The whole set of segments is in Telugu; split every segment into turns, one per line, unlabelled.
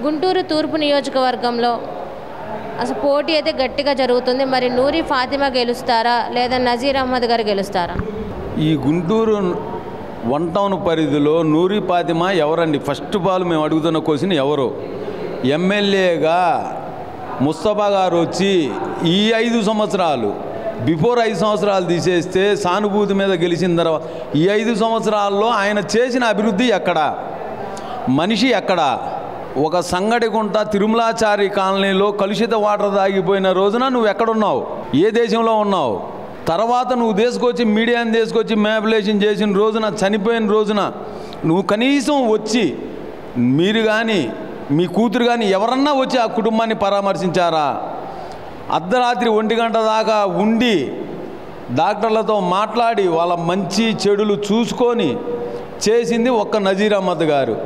గుంటూరు తూర్పు నియోజకవర్గంలో అసలు పోటీ అయితే గట్టిగా జరుగుతుంది. మరి నూరి ఫాతిమా గెలుస్తారా లేదా నజీర్ అహ్మద్ గారు గెలుస్తారా?
ఈ గుంటూరు వన్ టౌన్ పరిధిలో నూరి ఫాతిమా ఎవరండి? ఫస్ట్ ఆఫ్ ఆల్ మేము అడుగుతున్న క్వశ్చన్ ఎవరు? ఎమ్మెల్యేగా ముస్తఫా గారు వచ్చి ఈ 5 సంవత్సరాలు బిఫోర్ 5 సంవత్సరాలు తీసేస్తే సానుభూతి మీద గెలిచిన తర్వాత ఈ 5 సంవత్సరాల్లో ఆయన చేసిన అభివృద్ధి ఎక్కడ? మనిషి ఎక్కడ? ఒక సంగడిగుంట తిరుమలాచారి కాలనీలో కలుషిత వాటర్ తాగిపోయిన రోజున నువ్వు ఎక్కడున్నావు? ఏ దేశంలో ఉన్నావు? తర్వాత నువ్వు తీసుకొచ్చి మీడియాని తీసుకొచ్చి మ్యానిపులేషన్ చేసిన రోజున, చనిపోయిన రోజున నువ్వు కనీసం వచ్చి మీరు కానీ మీ కూతురు కానీ ఎవరన్నా వచ్చి ఆ కుటుంబాన్ని పరామర్శించారా? అర్ధరాత్రి 1 గంట దాకా ఉండి డాక్టర్లతో మాట్లాడి వాళ్ళ మంచి చెడులు చూసుకొని చేసింది ఒక్క నజీర్ అహ్మద్ గారు.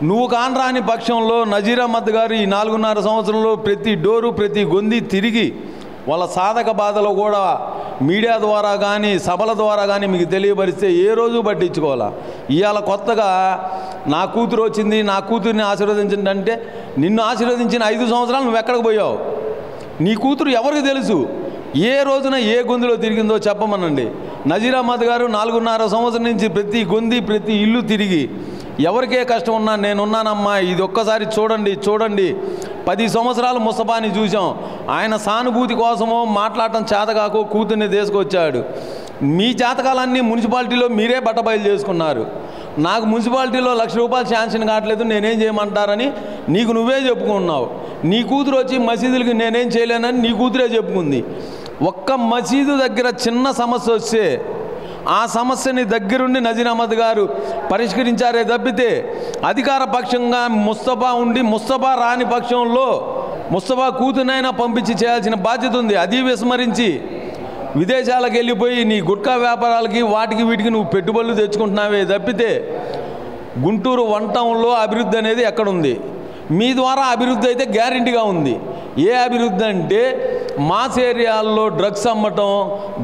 నువ్వు కానరాని పక్షంలో నజీర్ అహ్మద్ గారు ఈ 4.5 సంవత్సరంలో ప్రతి డోరు ప్రతి గొంది తిరిగి వాళ్ళ సాధక బాధలు కూడా మీడియా ద్వారా కానీ సభల ద్వారా కానీ మీకు తెలియపరిస్తే ఏ రోజు పట్టించుకోవాలా. ఇవాళ కొత్తగా నా కూతురు వచ్చింది, నా కూతురిని ఆశీర్వదించండి అంటే నిన్ను ఆశీర్వదించిన 5 సంవత్సరాలు నువ్వు ఎక్కడికి పోయావు? నీ కూతురు ఎవరికి తెలుసు? ఏ రోజున ఏ గొంతులో తిరిగిందో చెప్పమనండి. నజీర్ అహ్మద్ గారు 4.5 సంవత్సరం నుంచి ప్రతి గొంది ప్రతి ఇల్లు తిరిగి ఎవరికే కష్టం ఉన్నా నేనున్నానమ్మా, ఇది ఒక్కసారి చూడండి 10 సంవత్సరాలు ముస్తఫాని చూసాం. ఆయన సానుభూతి కోసమో మాట్లాడటం చేతకాకో కూతుర్ని తీసుకొచ్చాడు. మీ జాతకాలన్నీ మున్సిపాలిటీలో మీరే బట్టబయలు చేసుకున్నారు. నాకు మున్సిపాలిటీలో ₹1,00,000 శాంక్షన్ కావట్లేదు, నేనేం చేయమంటారని నీకు నువ్వే చెప్పుకున్నావు. నీ కూతురు వచ్చి మసీదులకి నేనేం చేయలేనని నీ కూతురే చెప్పుకుంది. ఒక్క మసీదు దగ్గర చిన్న సమస్య వస్తే ఆ సమస్యని దగ్గరుండి నజీర్ అహ్మద్ గారు పరిష్కరించారే తప్పితే అధికార పక్షంగా ముస్తఫా ఉండి ముస్తఫా రాని పక్షంలో ముస్తఫా కూతునైనా పంపించి చేయాల్సిన బాధ్యత ఉంది. అది విస్మరించి విదేశాలకు వెళ్ళిపోయి నీ గుట్కా వ్యాపారాలకి వాటికి వీటికి నువ్వు పెట్టుబడులు తెచ్చుకుంటున్నావే తప్పితే గుంటూరు వన్ టౌన్లో అభివృద్ధి అనేది ఎక్కడుంది? మీ ద్వారా అభివృద్ధి అయితే గ్యారెంటీగా ఉంది. ఏ అభివృద్ధి అంటే మాస్ ఏరియాల్లో డ్రగ్స్ అమ్మటం,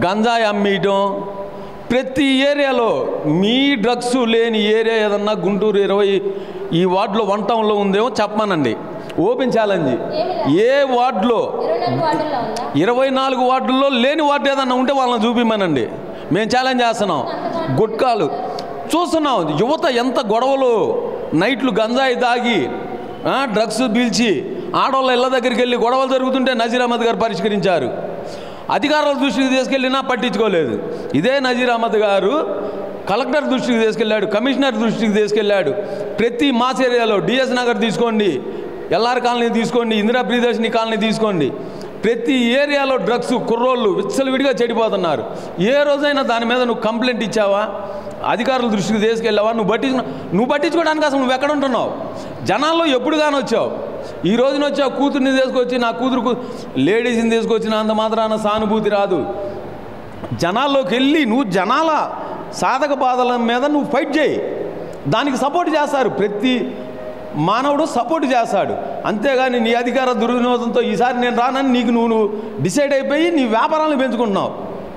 గంజాయి అమ్మేయటం, ప్రతి ఏరియాలో మీ డ్రగ్స్ లేని ఏరియా ఏదన్నా గుంటూరు 20 ఈ వార్డులో వన్ టౌన్లో ఉందేమో చెప్పమనండి. Open challenge. ఏ వార్డులో 24 వార్డుల్లో లేని వార్డు ఏదన్నా ఉంటే వాళ్ళని చూపిమనండి. మేము ఛాలెంజ్ చేస్తున్నాం. గుట్కాలు చూస్తున్నాం, యువత ఎంత గొడవలు, నైట్లు గంజాయి తాగి డ్రగ్స్ పీల్చి ఆడవాళ్ళ ఇళ్ళ దగ్గరికి వెళ్ళి గొడవలు జరుగుతుంటే నజీర్ అహ్మద్ గారు పరిష్కరించారు. అధికారుల దృష్టికి తీసుకెళ్ళినా పట్టించుకోలేదు. ఇదే నజీర్ అహ్మద్ గారు కలెక్టర్ దృష్టికి తీసుకెళ్ళాడు, కమిషనర్ దృష్టికి తీసుకెళ్ళాడు. ప్రతి మాస్ ఏరియాలో డిఎస్ నగర్ తీసుకోండి, ఎల్ఆర్ కాలనీ తీసుకోండి, ఇందిరా ప్రియదర్శిని కాలనీ తీసుకోండి, ప్రతి ఏరియాలో డ్రగ్స్ కుర్రోళ్ళు విచ్చలవిడిగా చెడిపోతున్నారు. ఏ రోజైనా దాని మీద నువ్వు కంప్లైంట్ ఇచ్చావా? అధికారుల దృష్టికి తీసుకెళ్ళావా? నువ్వు పట్టించుకోవడానికి అసలు నువ్వు ఎక్కడ ఉంటున్నావు? జనాల్లో ఎప్పుడు కానీ వచ్చావు? ఈ రోజున వచ్చావు, కూతుర్ని తీసుకొచ్చి నా కూతురు లేడీస్ని తీసుకొచ్చిన అంత మాత్రాన సానుభూతి రాదు. జనాల్లోకి వెళ్ళి నువ్వు జనాల సాధక బాధల మీద నువ్వు ఫైట్ చేయి, దానికి సపోర్ట్ చేస్తారు. ప్రతి మానవుడు సపోర్ట్ చేస్తాడు. అంతేగాని నీ అధికార దుర్వినియోగంతో ఈసారి నేను రానని నీకు నువ్వు డిసైడ్ అయిపోయి నీ వ్యాపారాలను పెంచుకుంటున్నావు.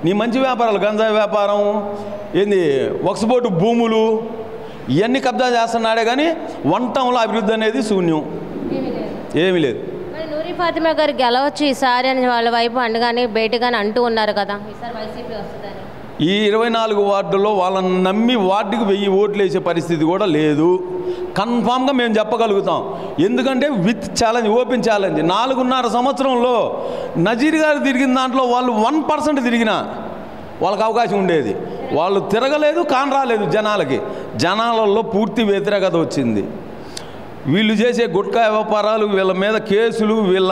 నీ మంచి వ్యాపారాలు గంజాయి వ్యాపారం ఏంది, వక్స్ భూములు ఇవన్నీ కబ్జా చేస్తున్నాడే కానీ వన్ టౌన్లో అభివృద్ధి అనేది శూన్యం, ఏమీ లేదు.
మరి నూరి ఫాతిమా గారు గెలవచ్చు ఈసారి అని వాళ్ళ వైపు అండగానే బయటగానే అంటూ ఉన్నారు కదా, ఈసారి వైసీపీ వస్తుందని.
ఈ 24 వార్డుల్లో వాళ్ళని నమ్మి వార్డుకి 1000 ఓట్లు వేసే పరిస్థితి కూడా లేదు. కన్ఫామ్గా మేము చెప్పగలుగుతాం. ఎందుకంటే విత్ ఛాలెంజ్, ఓపెన్ ఛాలెంజ్. 4.5 సంవత్సరంలో నజీర్ గారు తిరిగిన దాంట్లో వాళ్ళు 1% తిరిగినా వాళ్ళకి అవకాశం ఉండేది. వాళ్ళు తిరగలేదు, కానరాలేదు. జనాలలో పూర్తి వ్యతిరేకత వచ్చింది. వీళ్ళు చేసే గుట్కా వ్యాపారాలు, వీళ్ళ మీద కేసులు, వీళ్ళ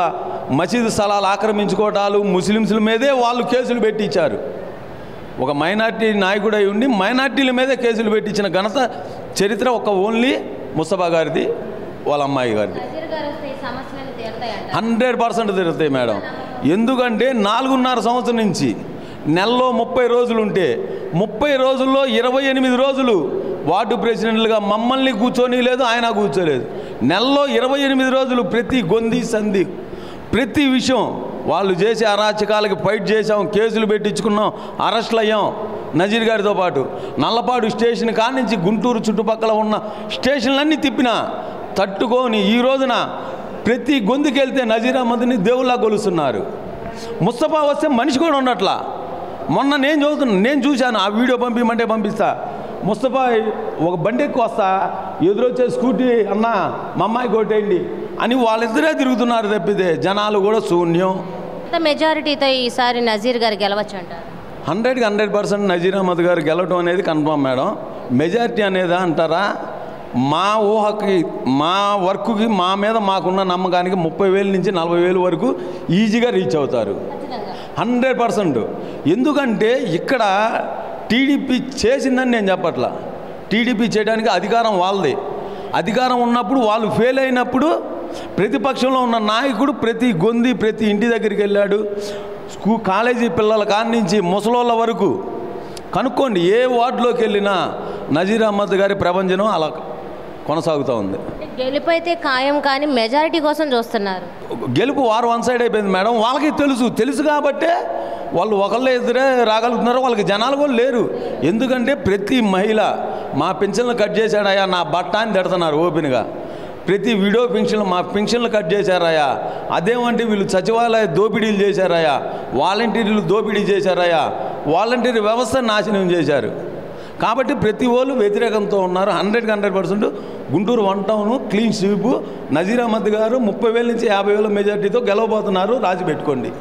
మసీదు స్థలాలు ఆక్రమించుకోవటాలు, ముస్లిమ్స్ల మీదే వాళ్ళు కేసులు పెట్టించారు. ఒక మైనార్టీ నాయకుడై ఉండి మైనార్టీల మీదే కేసులు పెట్టించిన ఘనత చరిత్ర ఓన్లీ ముస్తఫా గారిది, వాళ్ళ అమ్మాయి గారిది. 100% తిరుగుతాయి మేడం. ఎందుకంటే 4.5 సంవత్సరం నుంచి నెలలో 30 రోజులు ఉంటే 30 రోజుల్లో 28 రోజులు వార్డు ప్రెసిడెంట్లుగా మమ్మల్ని కూర్చొని లేదు, ఆయన కూర్చోలేదు. నెలలో 28 రోజులు ప్రతి గొంది సంధి ప్రతి విషయం వాళ్ళు చేసే అరాచకాలకి ఫైట్ చేసాం, కేసులు పెట్టించుకున్నాం, అరెస్టులు అయ్యాం. నజీర్ గారితో పాటు నల్లపాడు స్టేషన్ కాడి నుంచి గుంటూరు చుట్టుపక్కల ఉన్న స్టేషన్లన్నీ తిప్పినా తట్టుకొని ఈ రోజున ప్రతి గొంతుకెళ్తే నజీర్ అహ్మద్ని దేవుళ్ళ కొలుస్తున్నారు. ముస్తఫా వస్తే మనిషి కూడా ఉండట్లా. మొన్న నేను చూశాను, ఆ వీడియో పంపిమంటే పంపిస్తా. ముస్తఫా ఒక బండి ఎక్కువ వస్తా, ఎదురొచ్చే స్కూటీ అన్న మా అమ్మాయి కొట్టేయండి అని వాళ్ళిద్దరే తిరుగుతున్నారు తప్పితే జనాలు కూడా శూన్యం.
మెజారిటీతో ఈసారి నజీర్ గారు గెలవచ్చు అంటారు?
100% నజీర్ అహ్మద్ గారు గెలవటం అనేది కన్ఫర్మ్ మేడం. మెజారిటీ అనేది అంటారా, మా ఊహకి, మా వర్క్కి, మా మీద మాకున్న నమ్మకానికి 30,000 నుంచి 40,000 వరకు ఈజీగా రీచ్ అవుతారు. 100%. ఎందుకంటే ఇక్కడ టీడీపీ చేసిందని నేను చెప్పట్లా. టీడీపీ చేయడానికి అధికారం వాళ్ళదే. అధికారం ఉన్నప్పుడు వాళ్ళు ఫెయిల్ అయినప్పుడు ప్రతిపక్షంలో ఉన్న నాయకుడు ప్రతి ఇంటి దగ్గరికి వెళ్ళాడు. కాలేజీ పిల్లల కాడి నుంచి ముసలోళ్ళ వరకు కనుక్కోండి, ఏ వార్డులోకి వెళ్ళినా నజీర్ అహ్మద్ గారి ప్రభంజనం అలా కొనసాగుతూ ఉంది.
గెలుపు అయితే ఖాయం, కానీ మెజారిటీ కోసం చూస్తున్నారు.
గెలుపు వారు వన్ సైడ్ అయిపోయింది మేడం. వాళ్ళకి తెలుసు కాబట్టే వాళ్ళు ఒకళ్ళే ఎదురే రాగలుగుతున్నారు. వాళ్ళకి జనాలు కూడా లేరు. ఎందుకంటే ప్రతి మహిళ మా పెన్షన్లు కట్ చేశాడయా, నా బట్ట అని తిడుతున్నారు ఓపెన్గా. ప్రతి వీడియో పెన్షన్లు, మా పెన్షన్లు కట్ చేశారయ్యా, అదేమంటే వీళ్ళు సచివాలయ దోపిడీలు చేశారయ్యా, వాలంటీర్లు దోపిడీ చేశారయ్యా, వాలంటీర్ వ్యవస్థ నాశనం చేశారు. కాబట్టి ప్రతి వాళ్ళు వ్యతిరేకంతో ఉన్నారు. 100% Guntur 1 town clean sweep. Nazeer Ahmed గారు 30,000 నుంచి 50,000 మెజార్టీతో గెలవబోతున్నారు. రాసి పెట్టుకోండి.